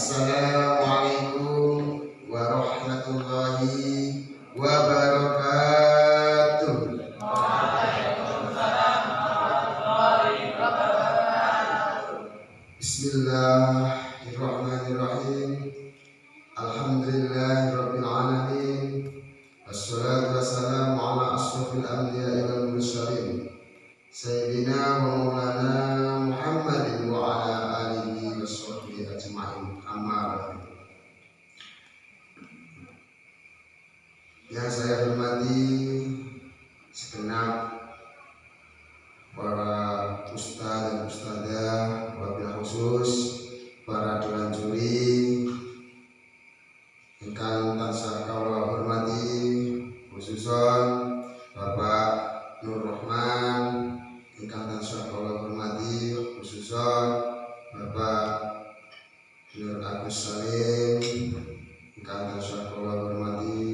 Assalamualaikum warahmatullahi wabarakatuh. Waalaikumsalam warahmatullahi wabarakatuh. Bismillahirrahmanirrahim. Alhamdulillahirabbil alamin. Wassalatu wassalamu ala asyrofil anbiya'i wal mursalin Sayyidina wa maulana Muhammadin wa ala alihi wa sahbihi ajma'in. Amma ba'du. Yang saya hormati segenap para ustaz dan ustadzah, wabil khusus para dewan juri ingkang tansah kawula hormati, khususon Bapak Nur Rahman ingkang tansah kawula hormati, khususon Bapak Nur Agus Salim ingkang tansah kawula hormati,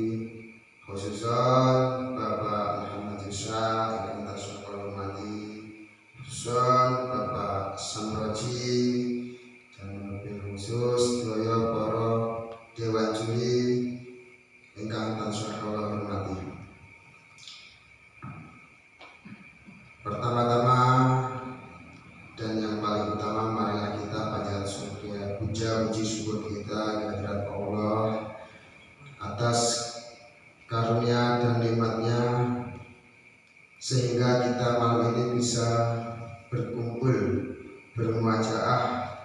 khususon Bapak Muhammad Yusra ingkang tansah kawula hormati, khususon Bapak Samroji, dan lebih khusus sedaya para dewan juri ingkang tansah kawula hormati. Pertama-tama dan yang paling utama, marilah kita panjatkan syukur, puji syukur kita kehadirat Allah atas karunia dan nikmatnya sehingga kita malam ini bisa berkumpul bermuajaah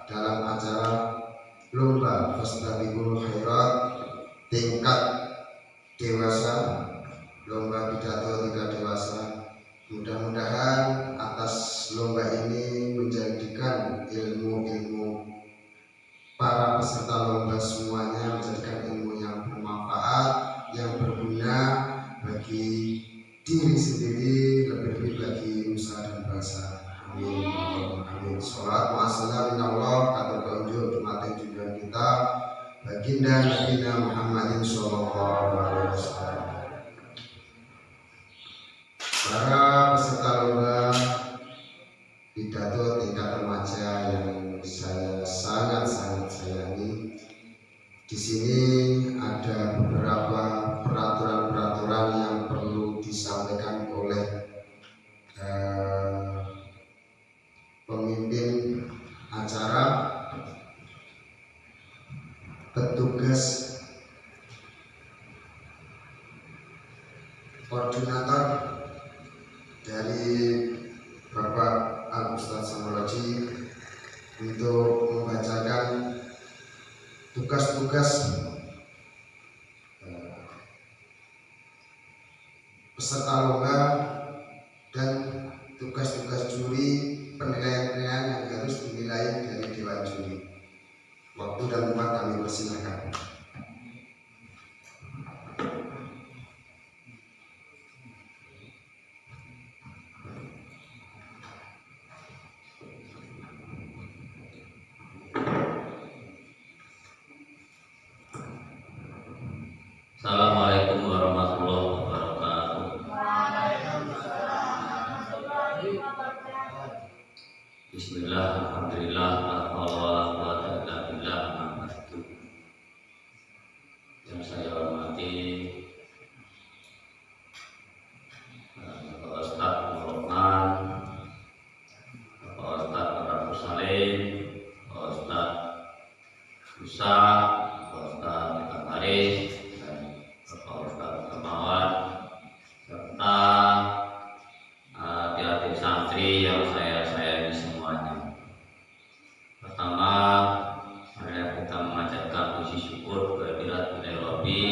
dalam acara lomba Fastabiqul Khairat tingkat dewasa, lomba pidato tingkat dewasa. Mudah-mudahan atas lomba ini menjadikan ilmu-ilmu para peserta lomba semuanya menjadikan ilmu yang bermanfaat, yang berguna bagi diri sendiri, lebih-lebih bagi nusa dan bangsa. Amin. Amin. Sholawat ma'assalam minallah kata keunjuk dumateng junjungan kita baginda Nabi Muhammadin sallallahu alaihi wasallam. Para peserta lomba pidato tingkat remaja yang saya sangat sayangi, di sini ada beberapa peraturan-peraturan yang perlu disampaikan oleh pemimpin acara, petugas, koordinator dari Bapak Al-Ustaz Samroji untuk membacakan tugas-tugas peserta lomba dan tugas-tugas juri, penilaian-penilaian yang harus dinilai dari dewan juri. Waktu dan tempat kami persilakan. Assalamualaikum warahmatullahi wabarakatuh. Bismillah, alhamdulillah, la haula wa la quwwata illa billah. Yang saya hormati Bapak Ustaz Rahman, Bapak Ustaz Agus Salim, Bapak Ustaz Musa, Bapak Ustaz Haris, Bapak Ustaz Kamawan, serta adik-adik santri yang saya sayangi semuanya. Pertama, marilah kita memanjatkan puji syukur kehadirat Ilahi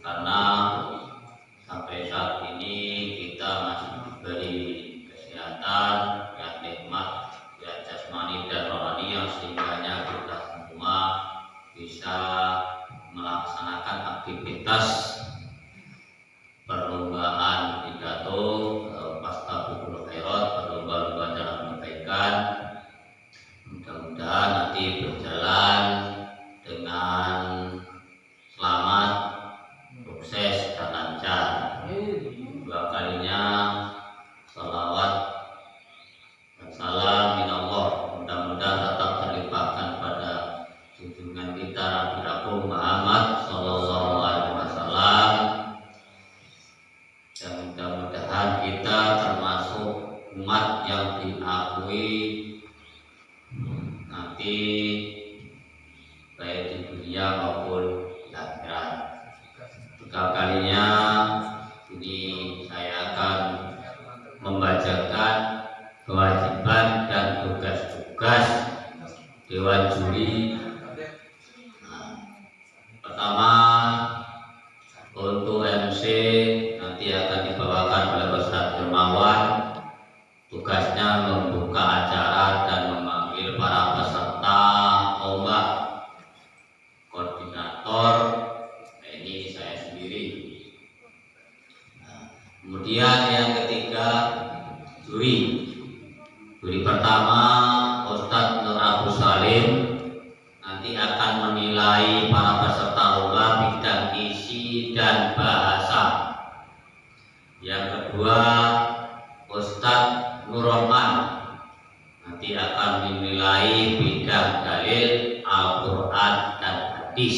karena sampai saat ini kita masih diberi kesehatan dan nikmat ya jasmani dan rohani yang sehingganya kita semua bisa melaksanakan aktivitas perlombaan pidato Fastabiqul Khairat, berlomba-lomba yang diakui nanti baik di dunia maupun di akhirat. Tiga kalinya ini saya akan membacakan kewajiban dan tugas-tugas Dewan Juri. Pertama, untuk MC nanti akan dibawakan oleh Ustadz Dermawan. Tugasnya membuka acara dan memanggil para peserta lomba. Koordinator ini saya sendiri. Kemudian yang ketiga, juri. Juri pertama Ustadz Nur Abu Salim nanti akan menilai para peserta lomba bidang isi dan bahasa. Yang kedua, Ustadz Nur Rahman nanti akan menilai bidang dalil Al-Quran dan hadis.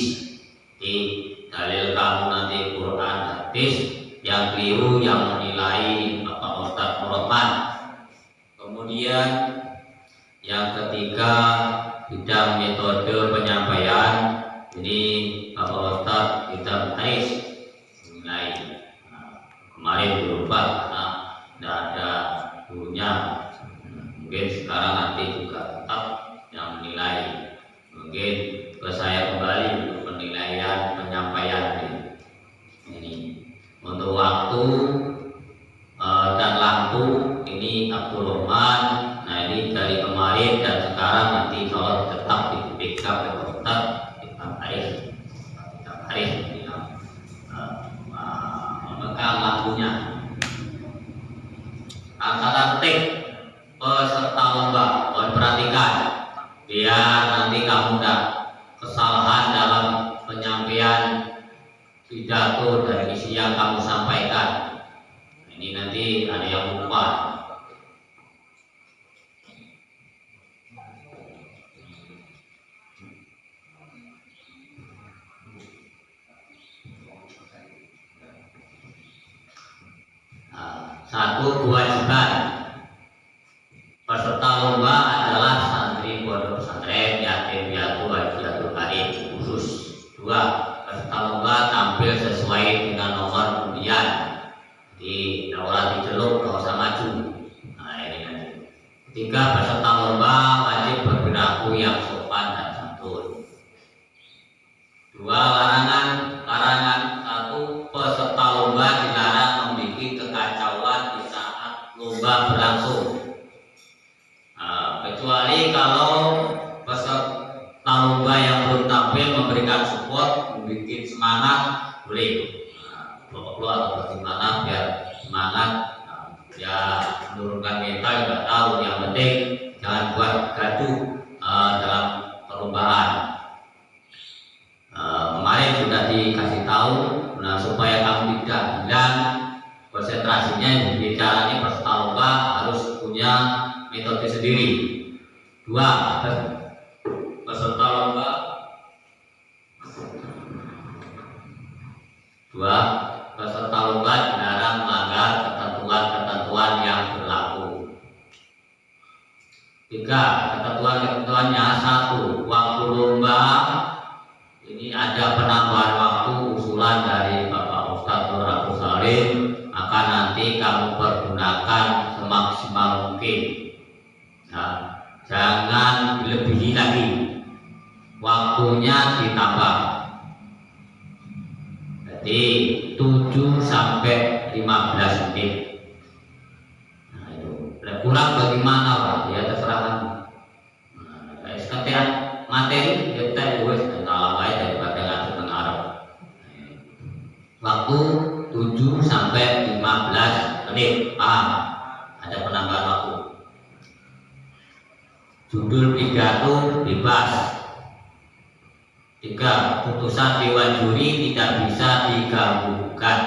Di dalil kamu nanti Quran hadis, yang keliru yang menilai Bapak Ustadz Nur Rahman. Kemudian yang ketiga, bidang metode penyampaian, ini Bapak Ustadz kita Ais menilai. Kemarin berubah karena tidak ada gurunya. Mungkin sekarang nanti juga tetap yang menilai. Mungkin ke saya kembali untuk penilaian penyampaian ini. Untuk waktu dan lampu ini Abdul Rahman. Nah ini dari kemarin dan sekarang nanti kalau tetap dipegang oleh Ustadz kita Ais. Memegang lampunya. Kata ketik peserta lomba, mohon perhatikan biar nanti kamu tidak kesalahan dalam penyampaian pidato dan isi yang kamu sampaikan. Ini nanti ada yang lupa. Satu, kewajiban peserta lomba adalah santri pondok pesantren, yatim piatu, haji harim khusus. Dua, peserta lomba tampil sesuai dengan nomor undian. Di orang diceluk gak usah maju. Nah ini nanti. Tiga, peserta lomba wajib berperilaku yang sopan dan santun. Dua, larangan. Satu, peserta lomba dilarang membuat kekacauan di saat lomba berlangsung. Kecuali kalau peserta lomba yang belum tampil memberikan support, membuat semangat, boleh. Perlu atau bagaimana biar semangat, ya menurunkan mental juga tahu. Yang penting jangan buat gaduh dalam perlombaan. Kemarin sudah dikasih tahu, nah supaya kamu tidak hilang konsentrasinya, jadi caranya peserta lomba harus punya metode sendiri. Dua, peserta lomba dilarang melanggar ketentuan-ketentuan yang berlaku. Tiga, ketentuannya. Satu, waktu lomba ini ada penambahan waktu usulan dari Bapak Ustadz Nur Abu Salim, maka nanti kamu pergunakan semaksimal mungkin. Nah, jangan dilebihi lagi, waktunya ditambah. Jadi 7 sampai 15 menit. Nah, itu. Kurang bagaimana Pak? Ya terserah kamu. Nah, setiap materi kita wes kenal baik daripada ngatur pengarap. Waktu 7 sampai 15 menit. Paham? Ada penambahan waktu. Judul pidato bebas. Tiga, putusan Dewan Juri tidak bisa digabungkan.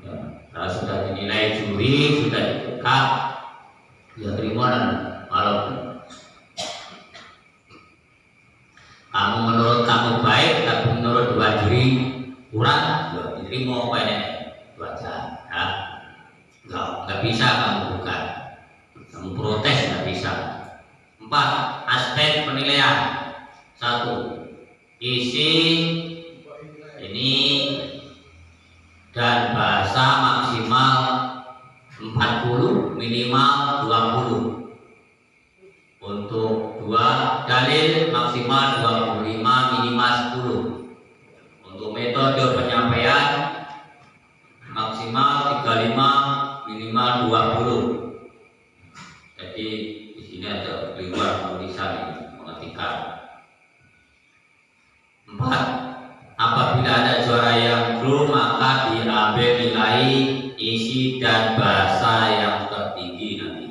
Ya, kalau sudah dinilai juri, sudah didekat, ya terima. Walaupun kamu menurut kamu baik, tapi menurut Dewan Juri kurang, ya diterima apa ini? Baca, ya. Nggak bisa kamu bukan. memprotes nggak bisa. 4. Aspek penilaian. 1. Isi ini dan bahasa maksimal 40, minimal 20. Untuk 2 dalil maksimal 25, minimal 10. Untuk metode penyampaian maksimal 35, minimal 20. Jadi di sini ada keliruan tulisan mengetikkan. 4. Apabila ada juara yang belum, maka diambil nilai isi dan bahasa yang tertinggi nanti.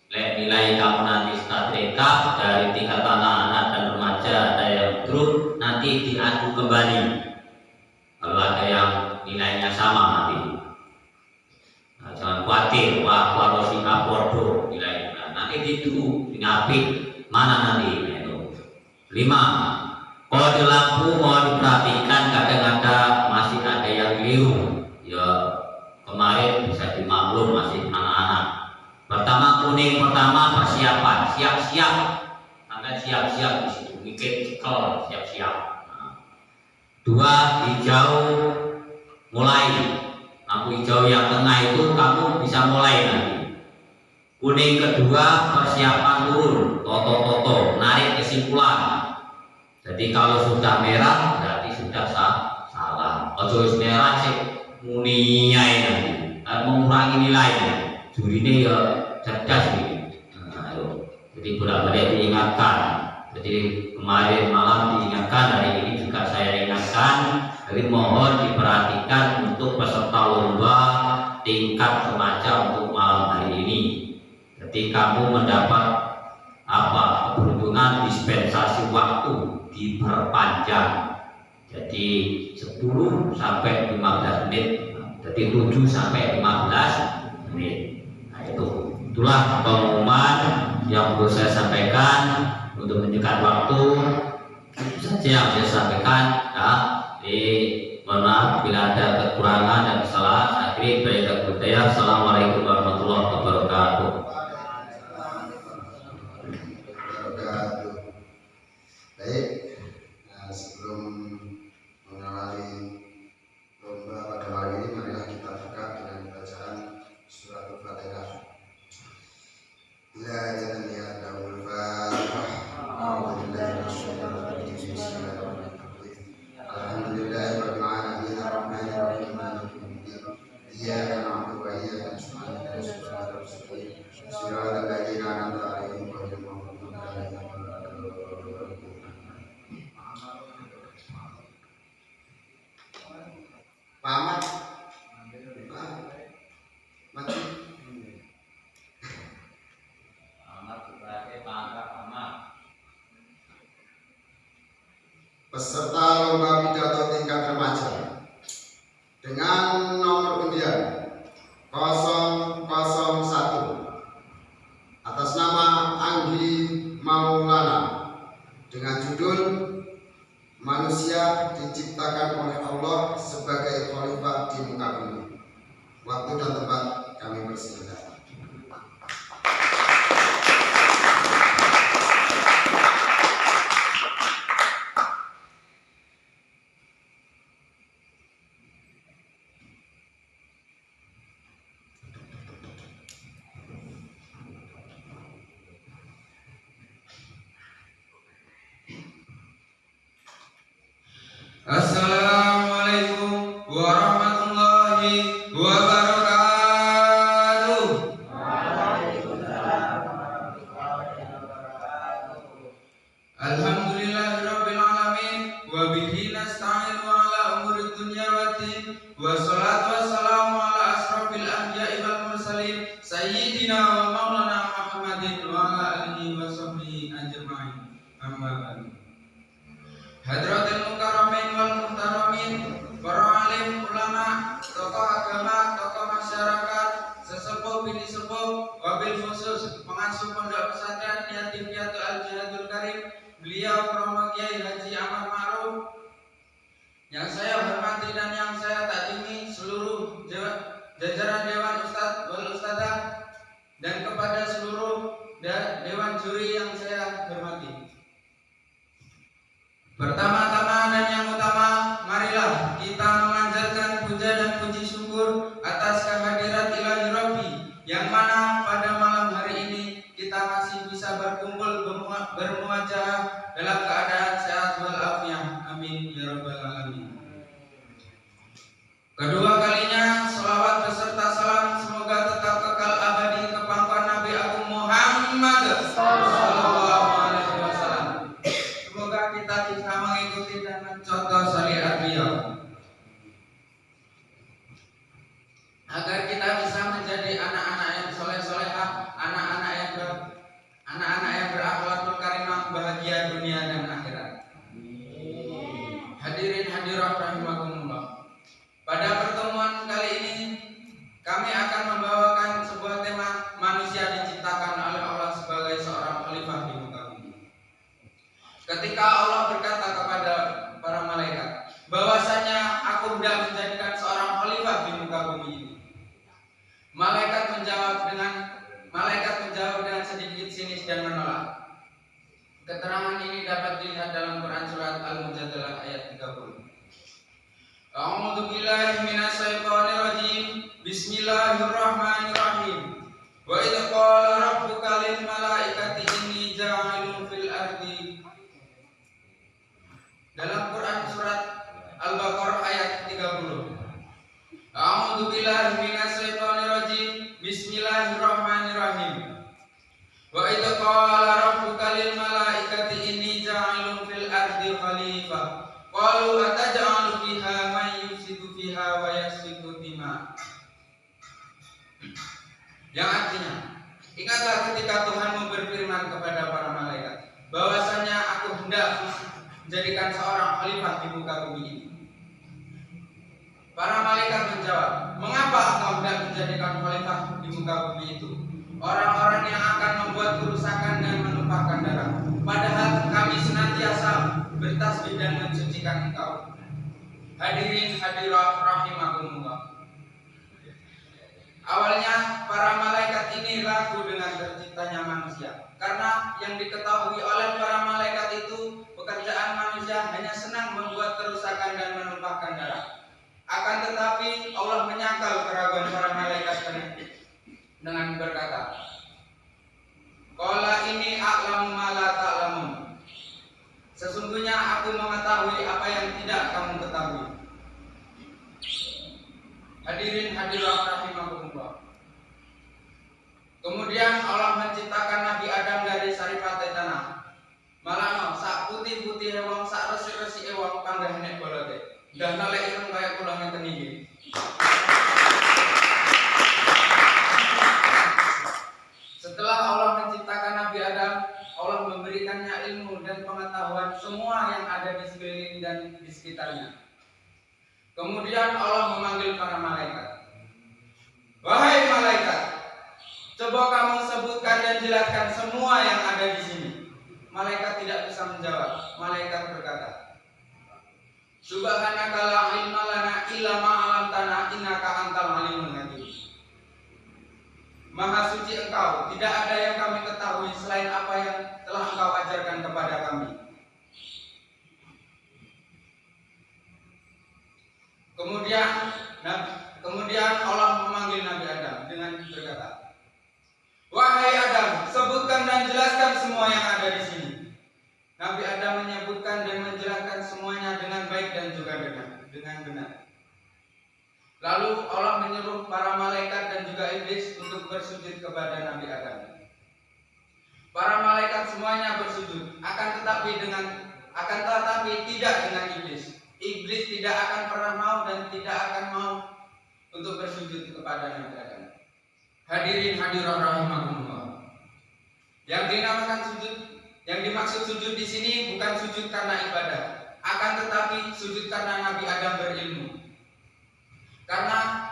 Nilai kamu nanti setelah rekap dari tingkat anak-anak dan remaja ada yang belum, nanti diadu kembali. Kalau ada yang nilainya sama nanti, nah, jangan khawatir, wah kalau si apordo nilai, nah, nanti itu dinapik mana nanti itu. 5. Kode lampu mohon diperhatikan, kadang masih ada yang keliru. Ya kemarin bisa dimaklum masih anak-anak. Pertama kuning, pertama persiapan, siap-siap, Anda siap-siap di situ, mikir cikal, siap-siap. 2. Hijau mulai, lampu hijau yang tengah itu kamu bisa mulai nanti. Kuning kedua persiapan turun, toto-toto, narik kesimpulan. Jadi kalau sudah merah berarti sudah salah. Ojo merah sih muniai nanti, mengurangi nilainya. Juri ini ya cerdas ini. Nah, jadi bolak-balik diingatkan. Jadi kemarin malam diingatkan, hari ini juga saya ingatkan. Jadi mohon diperhatikan untuk peserta lomba tingkat remaja untuk malam hari ini. Jadi kamu mendapat keberuntungan dispensasi waktu diperpanjang. Jadi 10 sampai 15 menit. Jadi 7 sampai 15 menit. Itulah pengumuman yang perlu saya sampaikan untuk menunjukkan waktu. Itu saja yang saya sampaikan. Ya, mohon maaf bila ada kekurangan dan kesalahan. Akhiri baik budaya. Assalamualaikum warahmatullahi wabarakatuh. Baik, sebelum mengawali lomba pada malam ini, marilah kita buka dengan bacaan surat Al-Fatihah. La ilaha illallah. Alhamdulillahirabbil alamin arrahmanir rahim maliki yaumiddin. Iyyaka na'budu wa iyyaka nasta'in ihdinas siratal mustaqim siratal ladzina an'amta 'alaihim ghairil maghdubi 'alaihim waladdallin. Pamat maju peserta lomba pidato tingkat remaja dengan nomor undian 001 atas nama Anggi Maulana dengan judul Manusia diciptakan oleh Allah sebagai khalifah di muka bumi. Waktu dan tempat kami persilakan. Assalamualaikum warahmatullahi wabarakatuh. Alhamdulillahirabbil alamin wa bihi nasta'inu ala umuri dunya waddin wassalatu wassalamu ala asrofil anbiya'i wal mursalin sayyidina wa maulana Muhammadin wa ala alihi wa sahbihi ajma'in. Amma ba'du. Hadratil mukarramin wal muhtaramin, para alim ulama, tokoh agama, tokoh masyarakat, sesepuh bini sepuh, wabil khusus pengasuh pondok pesantren Yatim Piatu Al Jihadul Karim, beliau Romo Kiai Haji Ahmad Ma'ruf, yang saya hormati dan yang saya takzimi, seluruh jajaran Dewan Ustadz wal Ustadzah, dan kepada seluruh juri yang saya hormati. Pertama-tama dan yang utama, marilah kita memanjatkan puja dan puji syukur atas kehadirat Ilahi Rabbi, yang mana pada malam hari ini kita masih bisa berkumpul bermuajah dalam keadaan sehat walafiat. Amin ya rabbal alamin. Kedua kalinya, sholawat beserta salam semoga tetap kekal abadi ke pangkuan Nabi Agung Muhammad sallallahu alaihi wasallam. Semoga kita bisa mengikuti dan mencontoh syariat beliau, agar kita bisa menjadi anak-anak yang soleh-solehah, anak-anak yang berakhlakul karimah, bahagia dunia dan akhirat. Hadirin hadirat rahimakumullah. Pada pertemuan kali ini kami akan membawakan sebuah tema manusia diciptakan oleh Allah sebagai seorang khalifah di muka bumi. Ketika Allah berkata kepada para malaikat bahwasanya aku hendak menjadikan seorang khalifah di muka bumi ini, malaikat menjawab dengan sedikit sinis dan menolak. Keterangan ini dapat dilihat dalam Quran surat Al-Mujadalah ayat 30. A'udzu billahi minasyaitonir rajim. Bismillahirrahmanirrahim. Wa idz qala rabbuka lil malaikati inni ja'ilun fil ardi. Dalam Quran surat Al-Baqarah ayat 30. A'udzu billahi minasyaitonir rajim. Bismillahirrahmanirrahim. Wa idz qala rabbuka lil malaikati inni ja'ilun fil ardi khalifah. Qalu ataj'alu fiha man yufsidu fiha wa yasfiku dima. Yang artinya, ingatlah ketika Tuhanmu berfirman kepada para malaikat bahwasanya aku hendak menjadikan seorang khalifah di muka bumi ini. Para malaikat menjawab, mengapa engkau hendak menjadikan khalifah di muka bumi itu? Orang-orang yang akan membuat kerusakan dan menumpahkan darah. Padahal kami senantiasa bertasbih dan mensucikan engkau. Hadirin hadirat rahimakumullah. Awalnya para malaikat ini ragu dengan terciptanya manusia, karena yang diketahui oleh para malaikat itu pekerjaan manusia hanya senang membuat kerusakan dan menumpahkan darah. Akan tetapi Allah menyangkal keraguan para malaikat dengan berkata, qala inni a'lamu ma la ta'lamun. Sesungguhnya aku mengetahui apa yang tidak kamu ketahui. Hadirin hadirat rahimakumullah. Kemudian Allah menciptakan Nabi Adam dari saripatai tanah. Malano sak putih-putih wong sak resik-resik wong panggah nek bolote. Dah nalek ireng kaya kula ngeten iki. Setelah Allah menciptakan Nabi Adam, Allah memberikannya ilmu dan pengetahuan semua yang ada di sekeliling dan di sekitarnya. Kemudian Allah memanggil para malaikat. Wahai malaikat, coba kamu sebutkan dan jelaskan semua yang ada di sini. Malaikat tidak bisa menjawab. Malaikat berkata, Subhanaka la ilma lana illa ma 'allamtana innaka antal alimul hakim. Maha suci Engkau, tidak ada yang kami ketahui selain apa yang telah Engkau ajarkan kepada kami. Kemudian Allah memanggil Nabi Adam dengan berkata, Wahai Adam, sebutkan dan jelaskan semua yang ada di sini. Nabi Adam menyebutkan dan menjelaskan semuanya dengan baik dan juga dengan benar. Lalu Allah menyuruh para malaikat dan juga iblis untuk bersujud kepada Nabi Adam. Para malaikat semuanya bersujud, akan tetapi tidak dengan iblis. Iblis tidak akan pernah mau dan tidak akan mau untuk bersujud kepada Nabi Adam. Hadirin hadirat rahimakumullah. Yang dimaksud sujud di sini bukan sujud karena ibadah, akan tetapi sujud karena Nabi Adam berilmu. Karena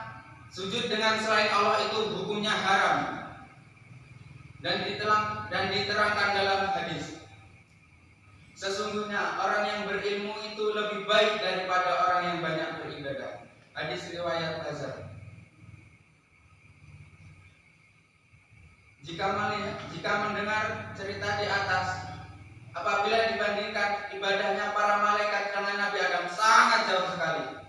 sujud dengan selain Allah itu hukumnya haram dan diterangkan dalam hadis. Sesungguhnya orang yang berilmu itu lebih baik daripada orang yang banyak beribadah. Hadis riwayat Bazar. Jika mendengar cerita di atas, apabila dibandingkan ibadahnya para malaikat dengan Nabi Adam sangat jauh sekali.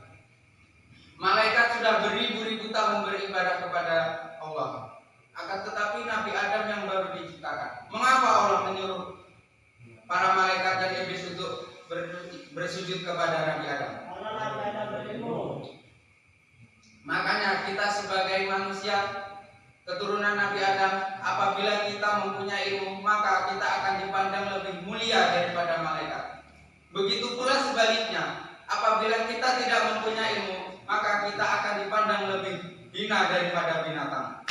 Malaikat sudah beribu-ribu tahun beribadah kepada Allah. Akan tetapi Nabi Adam yang baru diciptakan. Mengapa Allah menyuruh para malaikat dan iblis untuk bersujud kepada Nabi Adam? Makanya kita sebagai manusia keturunan Nabi Adam, apabila kita mempunyai ilmu, maka kita akan dipandang lebih mulia daripada malaikat. Begitu pula sebaliknya, apabila kita tidak mempunyai ilmu, maka kita akan dipandang lebih hina daripada binatang.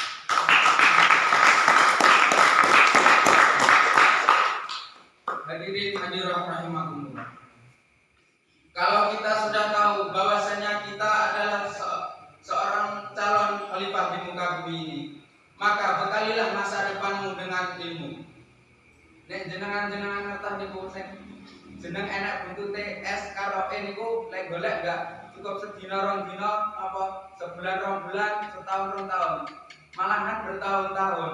Hadirin hadirat rahimakumullah. Kalau kita sudah tahu bahwasanya kita adalah seorang calon khalifah di muka bumi ini, maka bekalilah masa depanmu dengan ilmu. Nek jenengan ngerti niku jeneng enak buntute es karo e niku lek golek enggak cukup sedina rong dina apa sebulan rong bulan setahun rong tahun, malahan bertahun-tahun.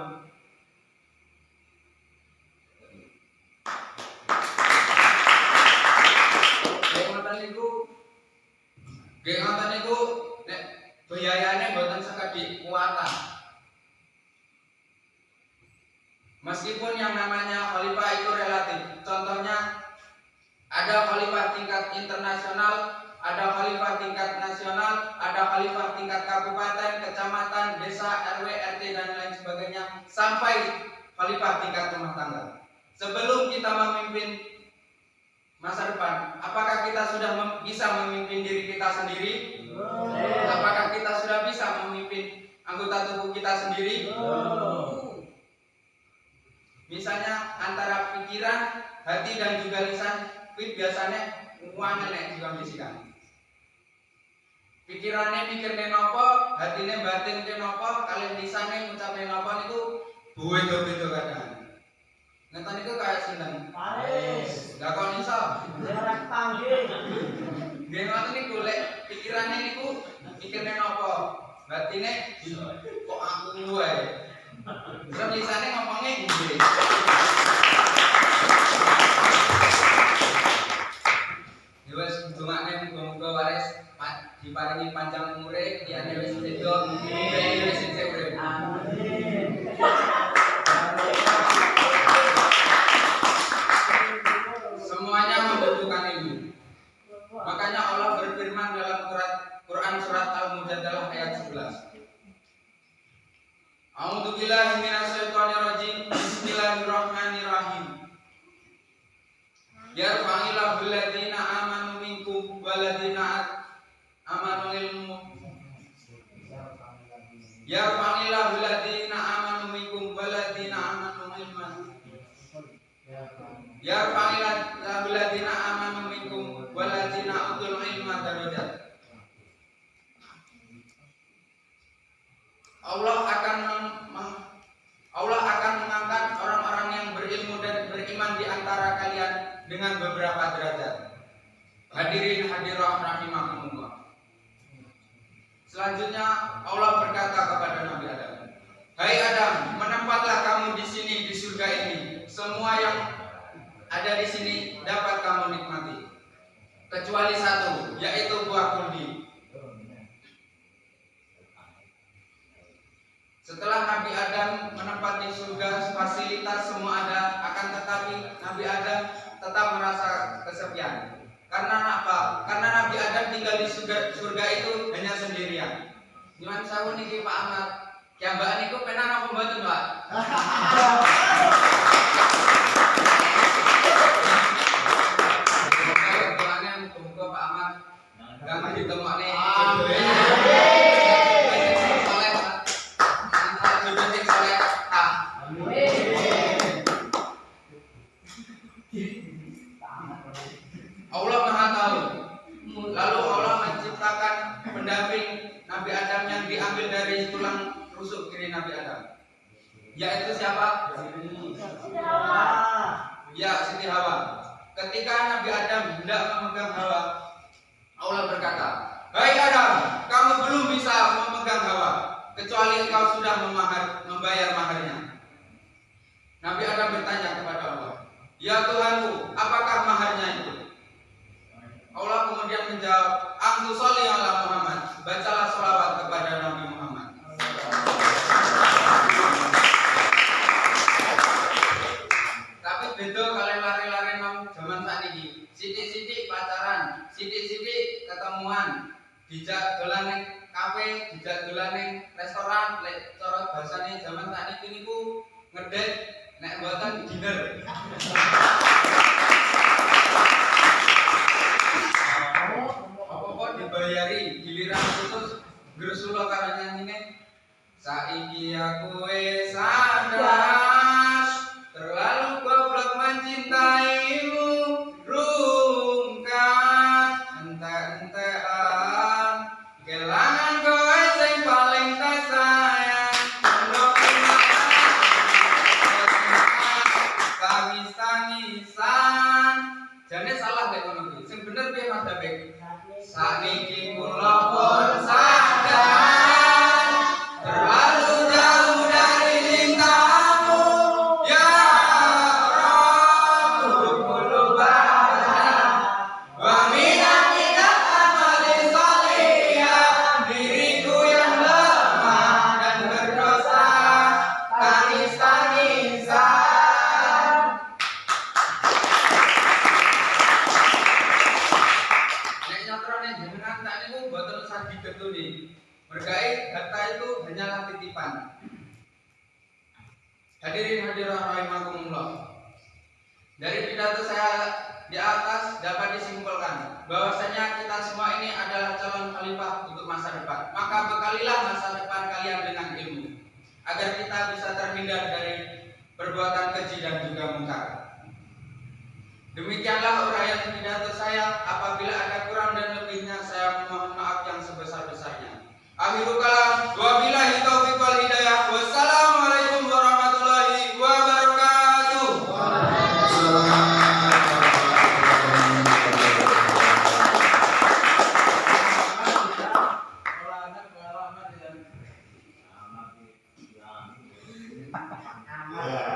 Ngoten niku nek biayane mboten sekedi kuatan. Meskipun yang namanya khalifah itu relatif. Contohnya ada khalifah tingkat internasional, ada khalifah tingkat nasional, ada khalifah tingkat kabupaten, kecamatan, desa, RW, RT dan lain sebagainya, sampai khalifah tingkat rumah tangga. Sebelum kita memimpin masa depan, apakah kita sudah bisa memimpin diri kita sendiri? Apakah kita sudah bisa memimpin anggota tubuh kita sendiri? Misalnya antara pikiran, hati dan juga lisan, biasanya uangnya juga bisikan. Pikirannya mikir nopo, hatinya batin nopo, kalian lisannya ngucap nopo itu beda-beda kadang. Nonton itu kayak sinten? Paris. Lah kok iso? Jarak panggil. Nggih ngoten niku lek pikirane niku mikirne napa? Batine kok aku wae. Terus lisane ngomongnya nggih. Ya wis dongane muga-muga waris diparingi panjang umure, diane wis sedo, wis sing urip. Amin. Semuanya membutuhkan ilmu. Makanya Allah berfirman dalam Quran surat Al-Mujadalah ayat 11. A'udzubillahi minasyaitonirrajim. Bismillahirrahmanirrahim. Yarfa'illahu alladziina aamanu minkum walladziina aamanu ilmu. Yarfa'illahu alladziina aamanu minkum walladziina aamanu ilman. Yarfa'illahu alladziina aamanu minkum walladziina utul ilma darajat. Allah akan mengangkat orang-orang yang berilmu dan beriman di antara kalian dengan beberapa derajat. Hadirin hadirah rahimakumullah. Selanjutnya Allah berkata kepada Nabi Adam, "Hai Adam, menempatlah kamu di sini di surga ini. Semua yang ada di sini dapat kamu nikmati, kecuali satu, yaitu buah khuldi." Setelah Nabi Adam menempati surga, fasilitas semua ada, akan tetapi Nabi Adam tetap merasa kesepian. Karena apa? Karena Nabi Adam tinggal di surga itu hanya sendirian. Gimana sawu niki Pak Ahmad? Kiambaan niku penak apa mboten, Pak? Muga Pak Ahmad gampang ditemokne jodohe. Allah Maha Tahu. Lalu Allah menciptakan pendamping Nabi Adam yang diambil dari tulang rusuk kiri Nabi Adam. Yaitu siapa? Ya, Siti Hawa. Ketika Nabi Adam hendak memegang Hawa, Allah berkata, "Hai Adam, kamu belum bisa memegang Hawa kecuali engkau sudah membayar maharnya." ya Tuhanku, apakah maharnya itu? Allah kemudian menjawab, Antu sholli ala Muhammad, bacalah sholawat kepada Nabi Muhammad. Tapi beda kalian lari-lari nang zaman saat ini. Sidik-sidik pacaran, sidik-sidik ketemuan, dijak dolan ning kafe, dijak dolan ning restoran, lek cara bahasane zaman saat ini niku ngedek nek mboten dinner. Apa-apa dibayari, giliran putus gresula karo nyanyine. Saiki aku wis sadar, terlalu goblok mencintaimu, rungkat entek-entekan, kelangan kowe sing paling tak sayang, tangis-tangisan. Jane salah lek ngono kuwi. Sing bener piye Mas David? Saiki kula pun sadar, terlalu jauh dari cintamu, ya Rabbul Bashar. Wa minat amali salihah, diriku yang lemah dan berdosa, tangis-tangisan. Nek nyotrone jenengan tak niku mboten usah digetuni. Berkait harta itu hanyalah titipan. Hadirin hadirat rahimakumullah. Dari pidato saya di atas dapat disimpulkan bahwasanya kita semua ini adalah calon khalifah untuk masa depan. Maka bekalilah masa depan kalian dengan ilmu agar kita bisa terhindar dari perbuatan keji dan juga mungkar. Demikianlah uraian pidato saya. Apabila ada kurang dan lebihnya, saya mohon maaf yang sebesar-besarnya. Akhirul kalam, wabillahi taufiq wal hidayah. Wassalamualaikum warahmatullahi wabarakatuh. Ya.